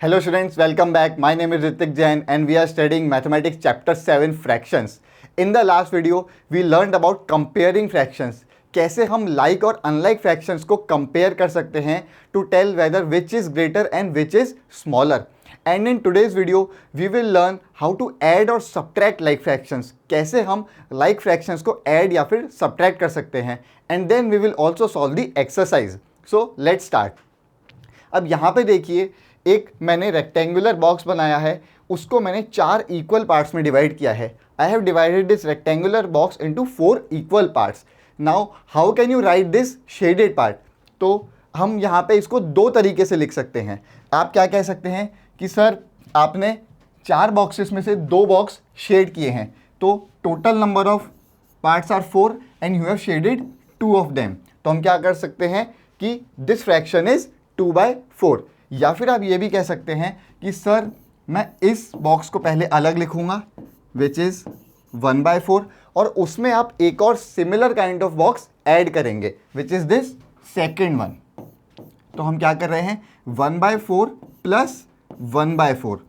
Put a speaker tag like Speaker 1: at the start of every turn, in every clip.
Speaker 1: Hello students, welcome back. My name is Ritik Jain and we are studying Mathematics Chapter 7 Fractions. In the last video, we learned about comparing fractions. कैसे हम like और unlike fractions को compare कर सकते हैं to tell whether which is greater and which is smaller. And in today's video, we will learn how to add और subtract like fractions. कैसे हम like fractions को add या फिर subtract कर सकते हैं. And then we will also solve the exercise. So let's start. अब यहाँ पे देखिए, एक मैंने रेक्टेंगुलर बॉक्स बनाया है, उसको मैंने 4 इक्वल पार्ट्स में डिवाइड किया है. आई have divided this rectangular box into 4 equal parts. Now how can you right this shaded part? तो हम यहाँ पे इसको 2 तरीके से लिख सकते हैं. आप क्या कह सकते हैं कि सर आपने 4 बॉक्सेस में से 2 बॉक्स शेड किए हैं, तो total number of parts are 4 and you have shaded 2 of them. तो हम क्या कर सकते हैं कि दिस फ्रैक्शन इज 2/4. या फिर आप ये भी कह सकते हैं कि सर मैं इस बॉक्स को पहले अलग लिखूंगा विच इज़ 1/4 और उसमें आप एक और similar kind of box add करेंगे which is this second one. तो हम क्या कर रहे हैं, 1/4 प्लस 1/4.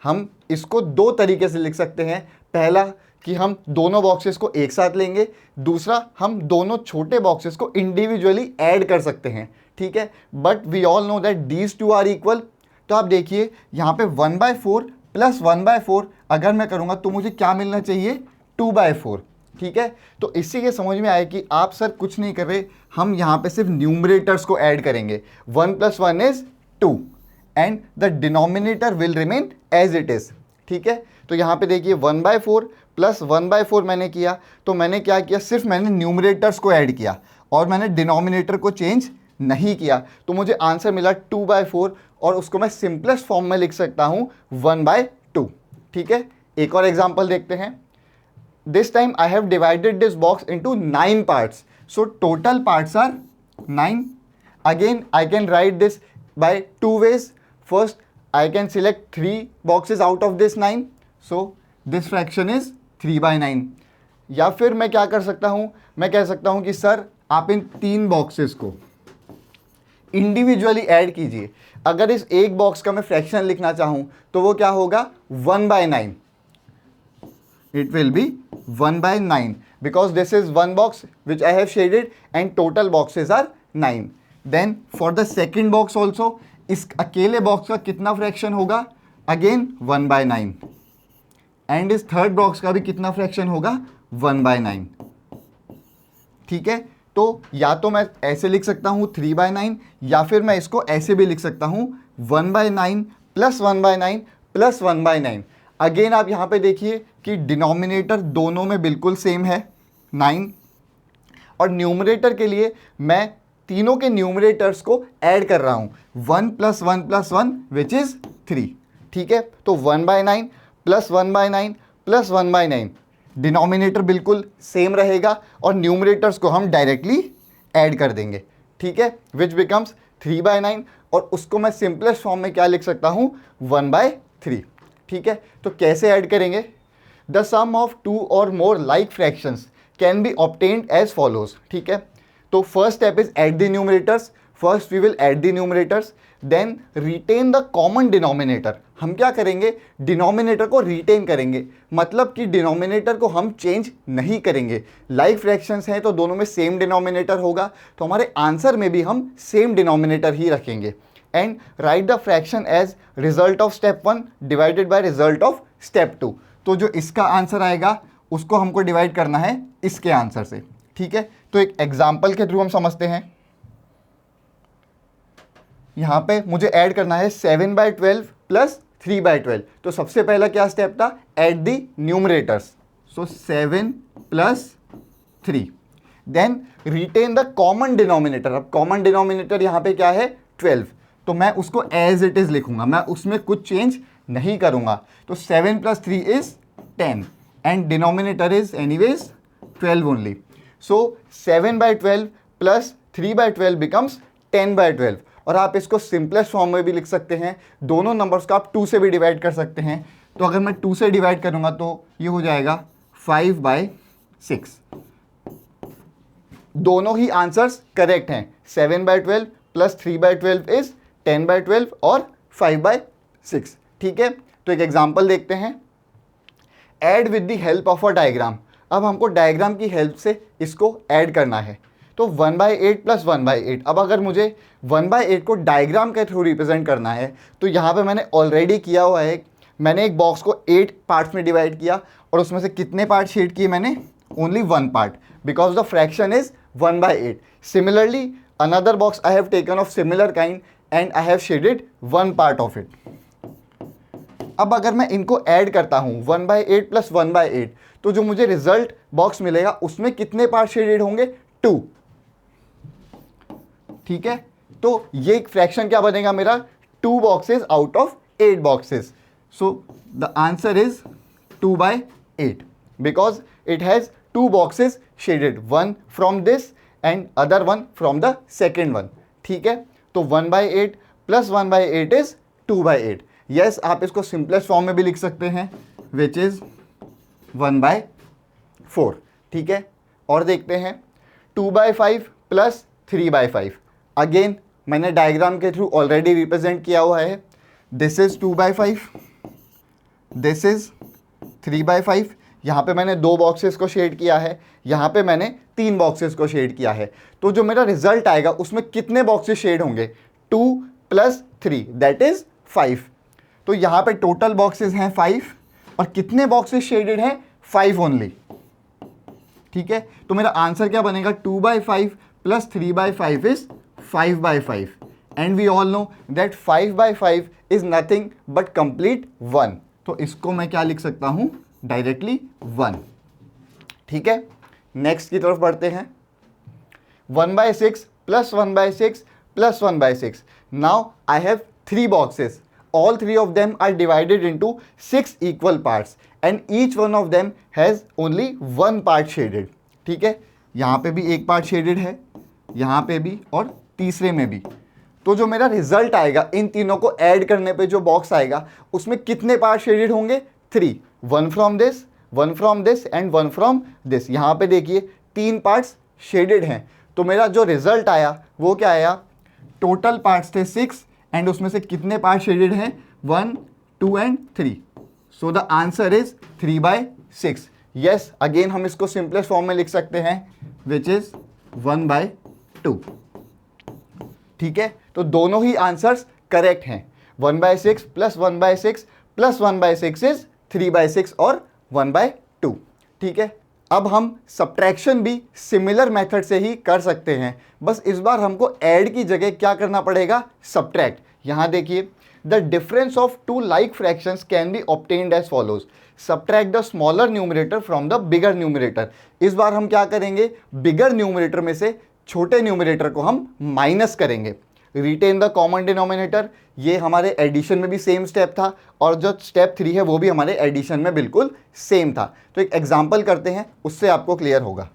Speaker 1: हम इसको 2 तरीके से लिख सकते हैं. पहला कि हम दोनों बॉक्सेस को एक साथ लेंगे, दूसरा हम दोनों छोटे बॉक्सेस को इंडिविजुअली ऐड कर सकते हैं. ठीक है, but we all know that these 2 are equal. तो आप देखिए यहाँ पे 1/4 प्लस 1/4 अगर मैं करूँगा तो मुझे क्या मिलना चाहिए, 2/4. ठीक है, तो इससे ये समझ में आया कि आप सर कुछ नहीं कर रहे, हम यहाँ पे सिर्फ न्यूमरेटर्स को ऐड करेंगे. 1 + 1 is 2 and the denominator will remain as it is. ठीक है, तो यहाँ पे देखिए 1/4 प्लस 1/4 मैंने किया, तो मैंने क्या किया, सिर्फ मैंने न्यूमरेटर्स को ऐड किया और मैंने डिनोमिनेटर को चेंज नहीं किया. तो मुझे आंसर मिला 2/4 और उसको मैं सिंपलेस्ट फॉर्म में लिख सकता हूँ 1/2. ठीक है, एक और एग्जांपल देखते हैं. This time I have divided this box into 9 parts, so total parts are 9. Again I can write this by 2 ways. First I can select 3 boxes out of this 9, so this fraction is 3/9. या फिर मैं क्या कर सकता हूँ, मैं कह सकता हूँ कि सर आप इन 3 बॉक्सेस को इंडिविजुअली ऐड कीजिए. अगर इस एक बॉक्स का मैं फ्रैक्शन लिखना चाहूँ तो वो क्या होगा, 1/9. It will be 1/9 because this is one box which I have shaded and total boxes are 9. Then for the second box also, इस अकेले बॉक्स का कितना फ्रैक्शन होगा, अगेन 1/9. एंड इस थर्ड बॉक्स का भी कितना फ्रैक्शन होगा, 1/9. ठीक है, तो या तो मैं ऐसे लिख सकता हूँ 3/9 या फिर मैं इसको ऐसे भी लिख सकता हूँ 1/9 प्लस 1/9 प्लस 1/9. अगेन आप यहाँ पे देखिए कि डिनोमिनेटर दोनों में बिल्कुल सेम है 9 और न्यूमरेटर के लिए मैं तीनों के न्यूमरेटर्स को ऐड कर रहा हूँ 1 + 1 + 1 विच इज़ 3. ठीक है, तो 1/9 प्लस 1/9 प्लस 1/9 डिनोमिनेटर बिल्कुल सेम रहेगा और न्यूमरेटर्स को हम डायरेक्टली ऐड कर देंगे. ठीक है, विच बिकम्स 3/9 और उसको मैं सिंपलेस्ट फॉर्म में क्या लिख सकता हूँ, 1/3. ठीक है, तो कैसे ऐड करेंगे, द सम ऑफ 2 और more like fractions can be obtained as follows. ठीक है, तो first step is add the numerators. First we will add the numerators, then retain the common denominator. हम क्या करेंगे, डिनोमिनेटर को रिटेन करेंगे, मतलब कि डिनोमिनेटर को हम चेंज नहीं करेंगे. लाइक फ्रैक्शंस हैं तो दोनों में सेम डिनोमिनेटर होगा, तो हमारे आंसर में भी हम सेम डिनोमिनेटर ही रखेंगे. And write the fraction as result of step 1 divided by result of step 2. तो जो इसका आंसर आएगा उसको हमको डिवाइड करना है इसके आंसर से. ठीक है, तो एक एग्जाम्पल के थ्रू हम समझते हैं. यहाँ पे मुझे ऐड करना है 7/12 प्लस 3/12. तो सबसे पहला क्या स्टेप था, add the numerators. So 7 + 3. Then retain the common denominator. अब कॉमन डिनोमिनेटर यहाँ पे क्या है, 12. तो मैं उसको एज इट इज़ लिखूंगा, मैं उसमें कुछ चेंज नहीं करूंगा. तो 7 + 3 is 10 and denominator is anyways 12 only. So 7/12 plus 3/12 becomes 10/12. और आप इसको सिंपलेस्ट फॉर्म में भी लिख सकते हैं, दोनों नंबर्स को आप 2 से भी डिवाइड कर सकते हैं. तो अगर मैं 2 से डिवाइड करूंगा तो ये हो जाएगा 5/6. दोनों ही आंसर्स करेक्ट हैं. 7/12 प्लस 3/12 इज 10/12 और 5/6. 6। ठीक है, तो एक एग्जांपल देखते हैं। Add with the help of a diagram. अब हमको डायग्राम की हेल्प से इसको ऐड करना है। तो 1/8 प्लस 1/8। अब अगर मुझे 1/8 को डायग्राम के थ्रू रिप्रेजेंट करना है तो यहाँ पे मैंने ऑलरेडी किया हुआ है। मैंने एक बॉक्स को 8 पार्ट्स में डिवाइड किया और उसमें से कितने पार्ट शेड किए मैंने? Only 1 part, because the fraction is 1/8। Similarly another box I have taken of similar kind and I have shaded 1 part of it. अब अगर मैं इनको ऐड करता हूँ 1/8 प्लस 1/8, तो जो मुझे रिजल्ट बॉक्स मिलेगा उसमें कितने पार्ट शेडेड होंगे? 2। ठीक है, तो ये फ्रैक्शन क्या बनेगा मेरा? 2 boxes out of 8 boxes. So the answer is 2/8 because it has 2 boxes shaded, one from this and other one from the second one. ठीक है, तो 1/8 प्लस 1/8 इज 2/8। यस, आप इसको सिंपलेस्ट फॉर्म में भी लिख सकते हैं, विच इज 1/4। ठीक है, और देखते हैं 2/5 प्लस 3/5। अगेन मैंने डायग्राम के थ्रू ऑलरेडी रिप्रेजेंट किया हुआ है। This is 2/5, this is 3/5। यहाँ पे मैंने 2 बॉक्सेस को शेड किया है, यहाँ पे मैंने 3 बॉक्सेस को शेड किया है। तो जो मेरा रिजल्ट आएगा उसमें कितने बॉक्सेस शेड होंगे? 2 + 3 दैट इज 5। तो यहाँ पे टोटल बॉक्सेस हैं 5 और कितने बॉक्सेस शेडेड हैं? 5 ओनली। ठीक है, तो मेरा आंसर क्या बनेगा? 2/5 plus 3/5 is 5/5 and we all know that 5/5 is nothing but complete 1। तो इसको मैं क्या लिख सकता हूं? डायरेक्टली 1। ठीक है, नेक्स्ट की तरफ बढ़ते हैं। 1/6 plus 1/6 plus 1/6। Now I have 3 boxes. All 3 of them are divided into 6 equal parts and each one of them has only 1 part shaded. ठीक है, यहाँ पे भी एक पार्ट शेडेड है, यहाँ पे भी और तीसरे में भी। तो जो मेरा रिजल्ट आएगा इन तीनों को ऐड करने पे जो बॉक्स आएगा उसमें कितने पार्ट शेडेड होंगे? 3, 1 from this, 1 from this and 1 from this. यहाँ पे देखिए 3 पार्ट्स शेडेड हैं। तो मेरा जो रिजल्ट आया वो क्या आया? टोटल पार्ट्स थे 6 एंड उसमें से कितने पार्ट शेडेड हैं? 1, 2 and 3। So the answer is 3/6। Yes, again हम इसको सिंपलेस्ट फॉर्म में लिख सकते हैं, विच इज 1/2। ठीक है, तो दोनों ही आंसर्स करेक्ट हैं। 1/6 प्लस 1/6 प्लस 1/6 इज 3/6 और 1/2। ठीक है, अब हम सब्ट्रैक्शन भी सिमिलर मेथड से ही कर सकते हैं, बस इस बार हमको ऐड की जगह क्या करना पड़ेगा? सब्ट्रैक्ट। यहाँ देखिए, the difference of 2 like fractions can be obtained as follows. Subtract the smaller numerator from the bigger numerator. इस बार हम क्या करेंगे? बिगर न्यूमरेटर में से छोटे न्यूमरेटर को हम माइनस करेंगे। रिटेन द कॉमन डिनोमिनेटर, ये हमारे एडिशन में भी सेम स्टेप था और जो स्टेप 3 है वो भी हमारे एडिशन में बिल्कुल सेम था। तो एक एग्जाम्पल करते हैं, उससे आपको क्लियर होगा।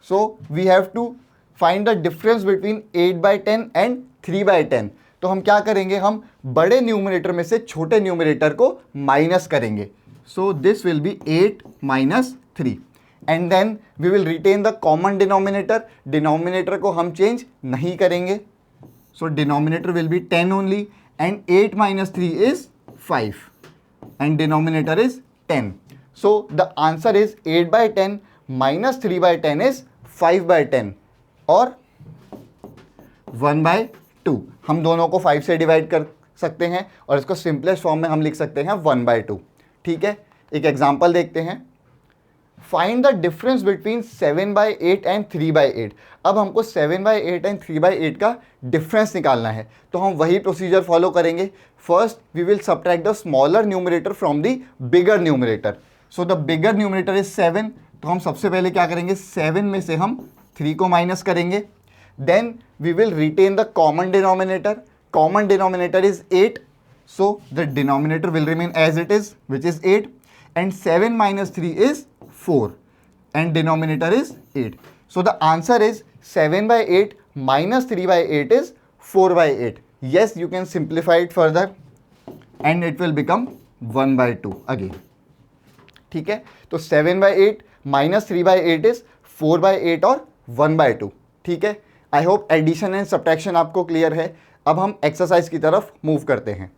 Speaker 1: So we have to find the difference between 8/10 and 3/10। तो हम क्या करेंगे? हम बड़े न्यूमरेटर में से छोटे न्यूमरेटर को माइनस करेंगे। So this will be 8 - 3 and then we will retain the common denominator. Denominator को हम चेंज नहीं करेंगे। So denominator will be 10 only and 8 - 3 is 5 and denominator is 10. So the answer is 8/10 minus 3/10 is 5/10 और 1/2. हम दोनों को 5 से डिवाइड कर सकते हैं और इसको सिंपलेस्ट फॉर्म में हम लिख सकते हैं 1/2. ठीक है, एक एग्जांपल देखते हैं. Find the difference between 7/8 and 3/8. अब हमको 7/8 एंड 3/8 का डिफरेंस निकालना है, तो हम वही प्रोसीजर फॉलो करेंगे. First we will subtract the smaller numerator from the bigger numerator. So the bigger numerator is 7, तो हम सबसे पहले क्या करेंगे, 7 में से हम 3 को माइनस करेंगे. Then we will retain the common denominator. Common denominator is 8, so the denominator will remain as it is, which is 8, and 7 minus 3 is 4 and denominator is 8. So the answer is 7/8 minus 3/8 is 4/8. Yes, you can simplify it further and it will become 1/2 again. ठीक है, तो 7/8 minus 3/8 is 4/8 और 1/2. ठीक है, I hope addition and subtraction आपको clear है। अब हम एक्सरसाइज की तरफ मूव करते हैं।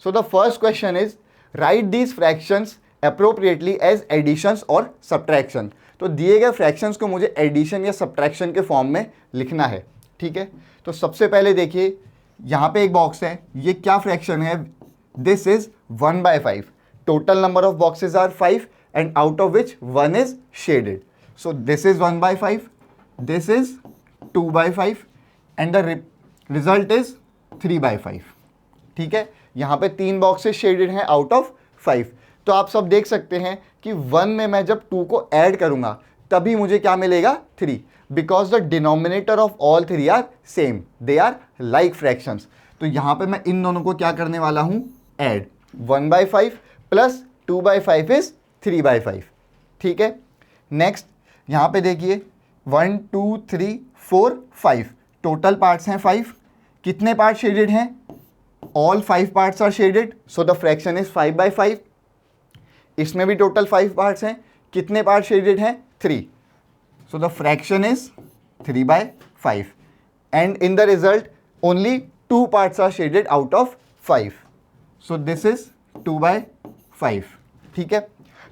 Speaker 1: So the first question is write these fractions appropriately as additions और सब्ट्रैक्शन। तो दिए गए फ्रैक्शंस को मुझे एडिशन या सब्ट्रैक्शन के फॉर्म में लिखना है, ठीक है। तो सबसे पहले देखिए यहाँ पे एक बॉक्स है, ये क्या फ्रैक्शन है, this is 1/5। Total number of boxes are 5 and out of which 1 is shaded. So this is 1/5, this is 2/5 and the result is 3/5, ठीक है। यहाँ पे 3 बॉक्सेस शेडेड हैं आउट ऑफ 5। तो आप सब देख सकते हैं कि 1 में मैं जब 2 को ऐड करूँगा तभी मुझे क्या मिलेगा 3, because the denominator of all 3 are same, they are like fractions. तो यहाँ पे मैं इन दोनों को क्या करने वाला हूँ, ऐड 1/5 प्लस 2/5 इज 3/5, ठीक है। नेक्स्ट यहाँ पे देखिए 1 2 3 4 5 टोटल पार्ट्स हैं 5। कितने पार्ट शेडेड हैं, all 5 parts are shaded, so the fraction is 5/5। इसमें भी टोटल 5 पार्ट्स हैं, कितने पार्ट शेडेड हैं 3, so the fraction is 3/5 and in the result only 2 parts are shaded out of 5, so this is 2/5, ठीक है।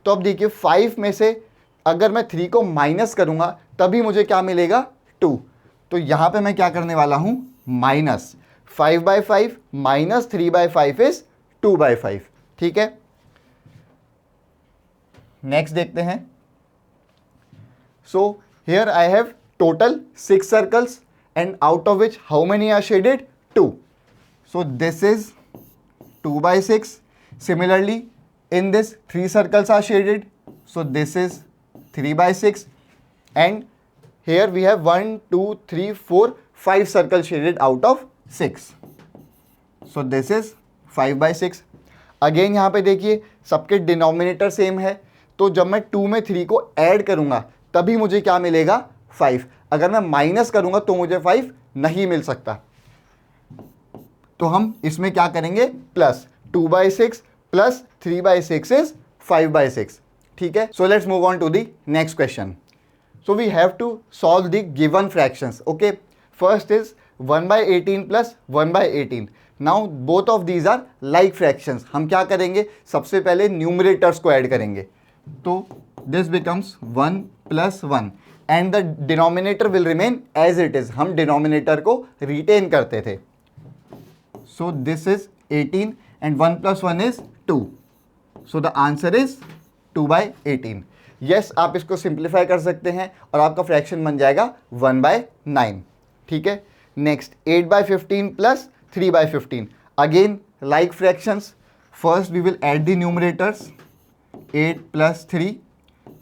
Speaker 1: तो अब देखिए 5 में से अगर मैं 3 को माइनस करूंगा तभी मुझे क्या मिलेगा 2। तो यहां पे मैं क्या करने वाला हूं, माइनस 5/5 माइनस 3/5 इज 2/5, ठीक है। नेक्स्ट देखते हैं। So here I have total 6 circles and out of which how many are shaded 2, so this is 2/6। Similarly, in this 3 circles are shaded, so this is 3/6 and here we have 1 2 3 4 5 circles shaded out of 6, so this is 5/6। Again यहाँ पे देखिए सबके denominator same है, तो जब मैं 2 में 3 को ऐड करूँगा तभी मुझे क्या मिलेगा 5। अगर मैं माइनस करूँगा तो मुझे 5 नहीं मिल सकता। तो हम इसमें क्या करेंगे, प्लस 2/6 प्लस 3/6 इज 5/6, ठीक है। So let's move on to the next question. So we have to solve the given fractions, okay. First is 1/18 plus 1/18। Now both of these are like fractions. हम क्या करेंगे, सबसे पहले न्यूमरेटर्स को add करेंगे, तो this becomes 1 + 1 and the denominator will remain as it is. हम denominator को रिटेन करते थे, so this is 18 and 1 + 1 is 2, so the answer is 2/18। yes, आप इसको सिंप्लीफाई कर सकते हैं और आपका फ्रैक्शन बन जाएगा 1/9, ठीक है। Next 8/15 plus 3/15, again like fractions. First we will add the numerators 8 + 3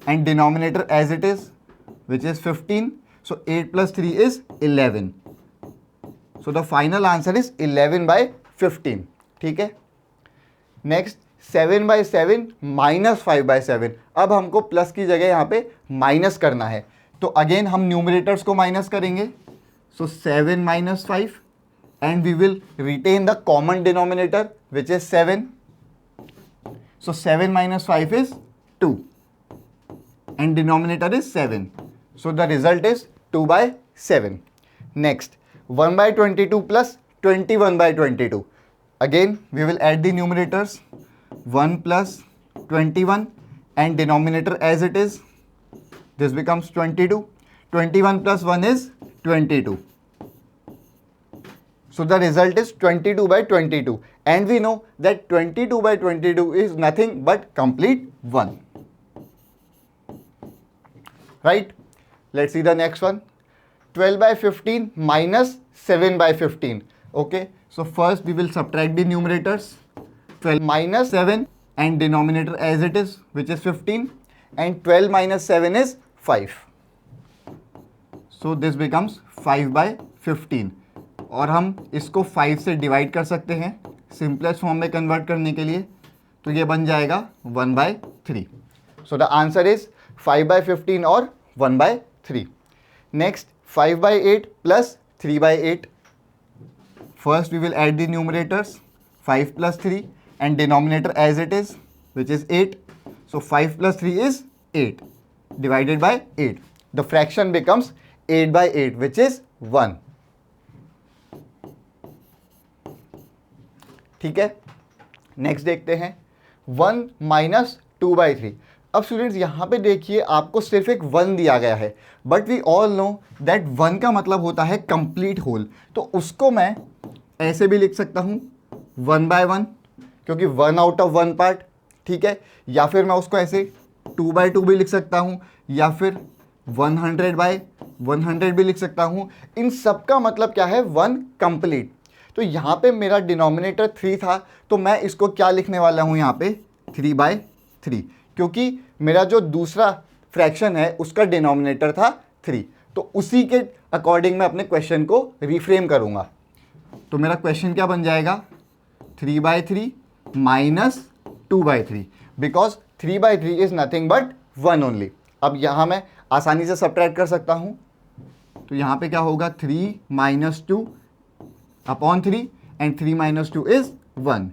Speaker 1: and denominator as it is, which is 15, so 8 + 3 is 11, so the final answer is 11/15, ठीक है। Next 7/7 minus 5/7। अब हमको प्लस की जगह यहाँ पे माइनस करना है, तो अगेन हम न्यूमरेटर्स को माइनस करेंगे, so 7 - 5 and we will retain the common denominator which is 7, so 7 - 5 is 2 and denominator is 7, so the result is 2/7। Next 1/22 plus 21/22, again we will add the numerators 1 + 21 and denominator as it is, this becomes 22, 21 + 1 is 22, so the result is 22/22 and we know that 22/22 is nothing but complete 1, right? Let's see the next one, 12/15 minus 7/15, okay. So first we will subtract the numerators, 12 minus 7 and denominator as it is, which is 15, and 12 minus 7 is 5. So this becomes 5/15 और हम इसको 5 से divide कर सकते हैं simplest form में convert करने के लिए, तो ये बन जाएगा 1/3। सो द आंसर इज 5/15 और 1/3। Next 5/8 plus 3/8। First we will add the numerators 5 + 3 and denominator as it is, which is 8. So 5 + 3 is 8 divided by 8. The fraction becomes 8/8, which is 1। ठीक है, नेक्स्ट देखते हैं 1 माइनस 2/3। अब स्टूडेंट्स यहाँ पे देखिए आपको सिर्फ एक 1 दिया गया है, but we all know that 1 का मतलब होता है कंप्लीट होल। तो उसको मैं ऐसे भी लिख सकता हूँ 1/1, क्योंकि 1 आउट ऑफ 1 पार्ट। ठीक है, या फिर मैं उसको ऐसे 2/2 भी लिख सकता हूँ, या फिर 100/100 भी लिख सकता हूँ। इन सब का मतलब क्या है, 1 कंप्लीट। तो यहाँ पे मेरा डिनोमिनेटर 3 था, तो मैं इसको क्या लिखने वाला हूँ यहाँ पे 3/3, क्योंकि मेरा जो दूसरा फ्रैक्शन है उसका डिनोमिनेटर था 3। तो उसी के अकॉर्डिंग मैं अपने क्वेश्चन को रिफ्रेम करूँगा। तो मेरा क्वेश्चन क्या बन जाएगा, 3/3 minus 2/3, because 3/3 is nothing but 1 only. अब यहाँ मैं आसानी से सब्ट्रैक्ट कर सकता हूँ। तो यहाँ पे क्या होगा, 3 minus 2 upon 3, and 3 minus 2 is 1।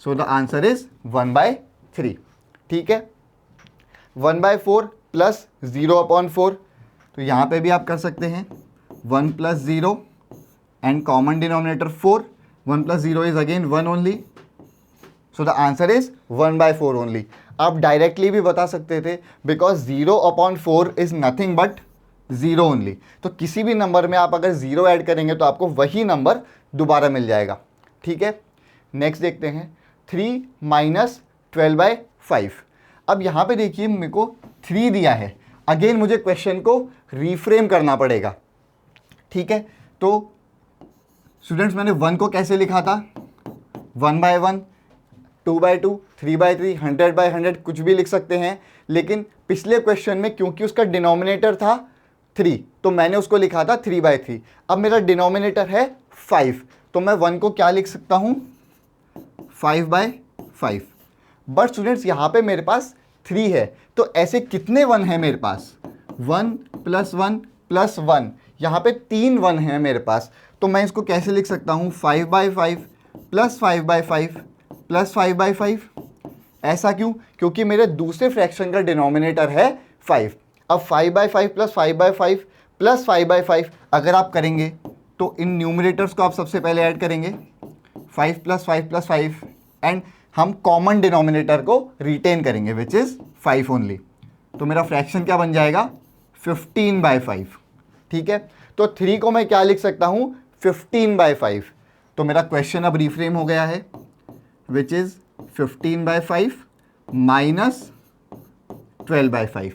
Speaker 1: So the answer is 1/3। ठीक है, 1/4 प्लस 0 अपॉन 4। तो यहाँ पे भी आप कर सकते हैं 1 plus 0 and common denominator 4। 1 plus 0 is again 1 only, so the answer is 1/4 only. आप डायरेक्टली भी बता सकते थे, because 0 upon 4 is nothing but 0 only. तो किसी भी नंबर में आप अगर 0 ऐड करेंगे तो आपको वही नंबर दोबारा मिल जाएगा। ठीक है, नेक्स्ट देखते हैं 3 माइनस 12/5। अब यहाँ पे देखिए मेरे को 3 दिया है, अगेन मुझे क्वेश्चन को रिफ्रेम करना पड़ेगा। ठीक है, तो स्टूडेंट्स मैंने 1 को कैसे लिखा था, 1/1, 2/2, 3/3, 100/100, कुछ भी लिख सकते हैं। लेकिन पिछले क्वेश्चन में क्योंकि उसका डिनोमिनेटर था 3, तो मैंने उसको लिखा था 3/3। अब मेरा डिनोमिनेटर है 5, तो मैं 1 को क्या लिख सकता हूँ, 5/5। बट स्टूडेंट्स यहाँ पे मेरे पास 3 है, तो ऐसे कितने 1 है मेरे पास, 1 प्लस 1 प्लस 1, यहाँ पे 3 1 है मेरे पास। तो मैं इसको कैसे लिख सकता हूँ, 5/5 प्लस 5/5 प्लस 5/5। ऐसा क्यों, क्योंकि मेरे दूसरे फ्रैक्शन का डिनोमिनेटर है 5। अब 5/5 प्लस 5/5 प्लस 5/5 अगर आप करेंगे तो इन न्यूमरेटर्स को आप सबसे पहले ऐड करेंगे, 5 प्लस 5 प्लस 5, एंड हम कॉमन डिनोमिनेटर को रिटेन करेंगे विच इज़ 5 ओनली। तो मेरा फ्रैक्शन क्या बन जाएगा, 15/5। ठीक है, तो 3 को मैं क्या लिख सकता हूँ, 15/5। तो मेरा क्वेश्चन अब रिफ्रेम हो गया है, विच इज़ 15/5 माइनस 12/5।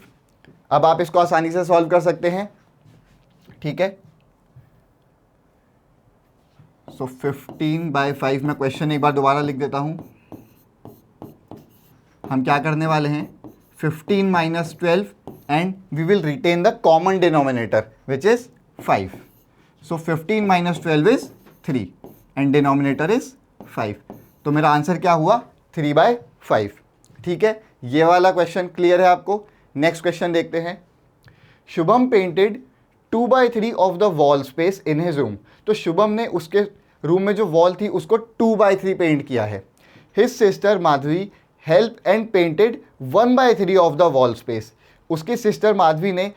Speaker 1: अब आप इसको आसानी से सॉल्व कर सकते हैं। ठीक है, सो 15/5 में क्वेश्चन एक बार दोबारा लिख देता हूं। हम क्या करने वाले हैं, 15 minus 12, and we will retain the common denominator which is 5। So 15 minus 12 is 3 and denominator is 5। तो मेरा आंसर क्या हुआ, 3/5। ठीक है, ये वाला क्वेश्चन क्लियर है आपको। नेक्स्ट क्वेश्चन देखते हैं। Shubham painted 2/3 of the wall space in his room. तो शुभम ने उसके रूम में जो वॉल थी उसको 2/3 पेंट किया है। His sister Madhavi help and painted 1/3 of the wall space. उसकी सिस्टर माधवी ने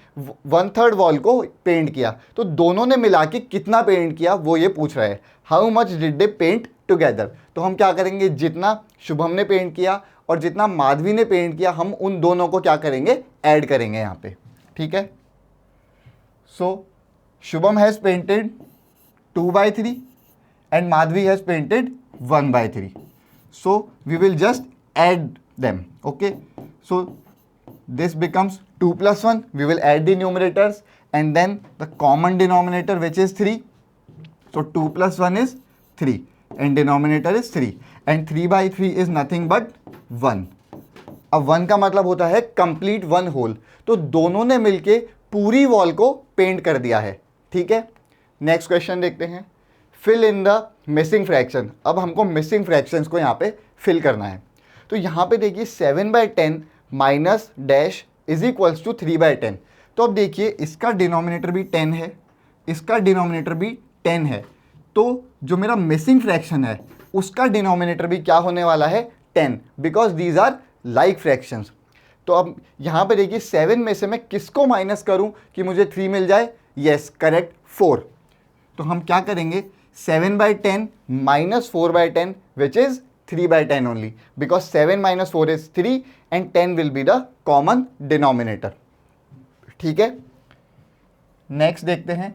Speaker 1: 1/3 वॉल को पेंट किया। तो दोनों ने मिला के कितना पेंट किया वो ये पूछ रहा है, how much did they paint together. तो हम क्या करेंगे, जितना शुभम ने पेंट किया और जितना माधवी ने पेंट किया, हम उन दोनों को क्या करेंगे, ऐड करेंगे यहाँ पे। ठीक है, so Shubham has painted 2/3 and Madhvi has painted 1/3. So we will just add them. Okay, so this becomes 2 plus 1. We will add the numerators and then the common denominator which is 3. So 2 plus 1 is 3 and denominator is 3, and 3/3 is nothing but 1. अब 1 का मतलब होता है complete 1 whole. तो दोनों ने मिलके पूरी वॉल को पेंट कर दिया है। ठीक है, नेक्स्ट क्वेश्चन देखते हैं। Fill in the missing fraction. अब हमको मिसिंग फ्रैक्शंस को यहाँ पे फिल करना है। तो यहाँ पे देखिए 7/10 minus dash is equals to 3/10। तो अब देखिए इसका डिनोमिनेटर भी 10 है, इसका डिनोमिनेटर भी 10 है। तो जो मेरा मिसिंग फ्रैक्शन है उसका डिनोमिनेटर भी क्या होने वाला है, 10, because these are like fractions. तो अब यहाँ पे देखिए 7 में से मैं किसको माइनस करूँ कि मुझे 3 मिल जाए, येस करेक्ट 4। तो हम क्या करेंगे, 7/10 minus 4/10 which is 3/10 only, because 7 minus 4 is 3 and 10 will be the common denominator. ठीक है, नेक्स्ट देखते हैं,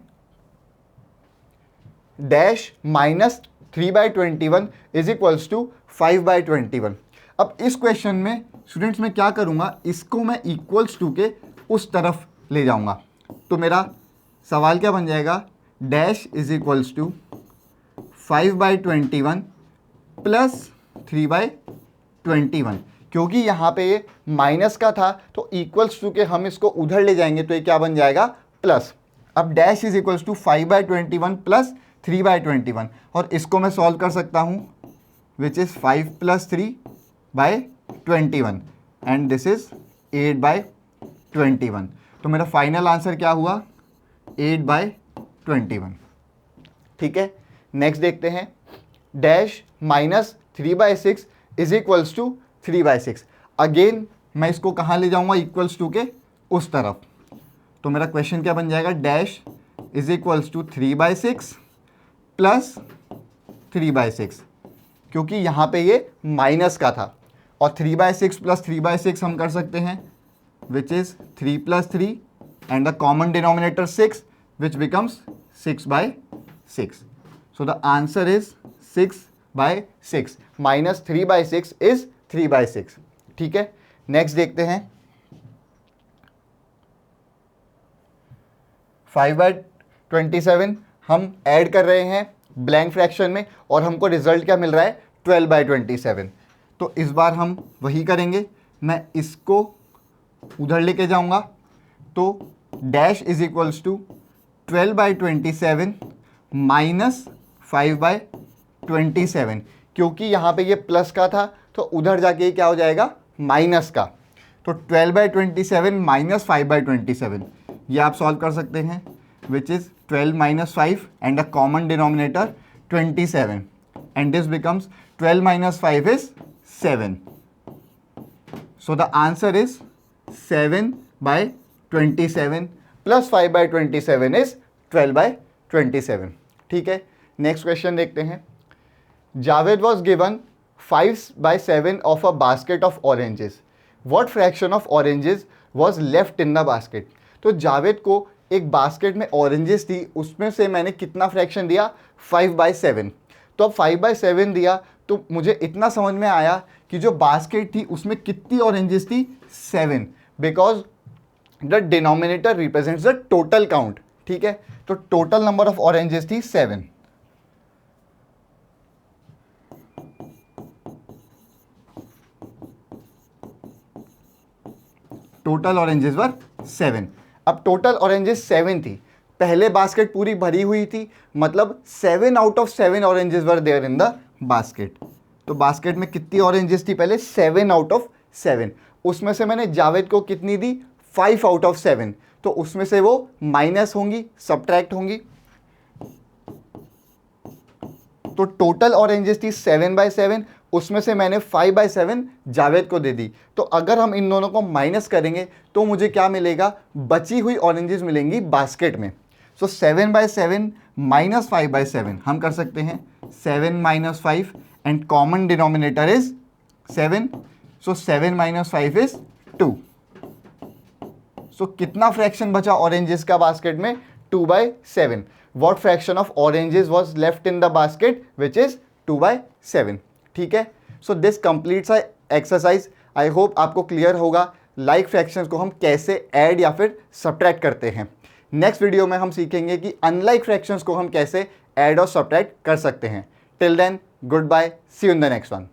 Speaker 1: dash minus 3/21 is equals to 5/21। अब इस क्वेश्चन में स्टूडेंट्स मैं क्या करूंगा, इसको मैं इक्वल्स टू के उस तरफ ले जाऊंगा। तो मेरा सवाल क्या बन जाएगा, dash is equals to 5/21 plus 3/21। क्योंकि यहाँ पे ये माइनस का था तो इक्वल्स टू के हम इसको उधर ले जाएंगे तो ये क्या बन जाएगा, प्लस। अब dash is equals to 5/21 plus 3/21 और इसको मैं सॉल्व कर सकता हूँ which is 5 + 3/21 and this is 8/21। तो मेरा फाइनल आंसर क्या हुआ, 8/21। ठीक है, नेक्स्ट देखते हैं, dash minus 3/6 is equals to 3/6। Again मैं इसको कहाँ ले जाऊँगा, इक्वल्स टू के उस तरफ। तो मेरा क्वेश्चन क्या बन जाएगा, dash is equals to 3/6 plus 3/6, क्योंकि यहाँ पे ये माइनस का था और 3/6 प्लस 3/6 हम कर सकते हैं which is 3 + 3 and the common denominator 6 which becomes 6/6। So the answer is 6/6 minus 3/6 is 3/6। ठीक है, नेक्स्ट देखते हैं, 5/27 हम ऐड कर रहे हैं ब्लैंक फ्रैक्शन में और हमको रिजल्ट क्या मिल रहा है, 12/27। तो इस बार हम वही करेंगे, मैं इसको उधर लेके जाऊंगा। तो dash is equals to 12/27 minus 5/27, क्योंकि यहाँ पे ये प्लस का था तो उधर जाके ये क्या हो जाएगा, माइनस का। तो 12/27 माइनस 5/27 ये आप सॉल्व कर सकते हैं which is 12 - 5 and the common denominator 27 and this becomes 12 - 5 is 7। So the answer is 7/27 plus 5/27 is 12/27। ठीक है, नेक्स्ट क्वेश्चन देखते हैं, Javed was given 5/7 of a basket of oranges, what fraction of oranges was left in the basket. तो जावेद को एक basket में oranges थी, उसमें से मैंने कितना फ्रैक्शन दिया, 5/7। तो अब 5/7 दिया तो मुझे इतना समझ में आया कि जो बास्केट थी उसमें कितनी ऑरेंजेस थी, 7, because the denominator represents the total count. ठीक है, तो टोटल नंबर ऑफ ऑरेंजेस थी 7। टोटल ऑरेंजेस वर 7। अब टोटल ऑरेंजेस 7 थी, पहले बास्केट पूरी भरी हुई थी, मतलब 7 out of 7 oranges were there in the basket. तो बास्केट में कितनी ऑरेंजेस थी पहले, 7 आउट ऑफ 7। उसमें से मैंने जावेद को कितनी दी, 5 आउट ऑफ 7। तो उसमें से वो माइनस होंगी, सब्ट्रैक्ट होंगी। तो टोटल ऑरेंजेस थी 7/7, उसमें से मैंने 5/7 जावेद को दे दी। तो अगर हम इन दोनों को माइनस करेंगे तो मुझे क्या मिलेगा, बची हुई ऑरेंजेस मिलेंगी बास्केट में। सो 7/7 माइनस 5/7 हम कर सकते हैं 7 - 5 and common denominator is 7। So 7 - 5 is 2। सो कितना फ्रैक्शन बचा ऑरेंजेस का बास्केट में, 2/7। What fraction of oranges was left in the basket which is 2/7। ठीक है, so this completes exercise. I hope आपको क्लियर होगा लाइक फ्रैक्शंस को हम कैसे ऐड या फिर सब्ट्रैक्ट करते हैं। नेक्स्ट वीडियो में हम सीखेंगे कि अनलाइक फ्रैक्शंस को हम कैसे ऐड और सब्ट्रैक्ट कर सकते हैं। Till then, goodbye, see you in the next one.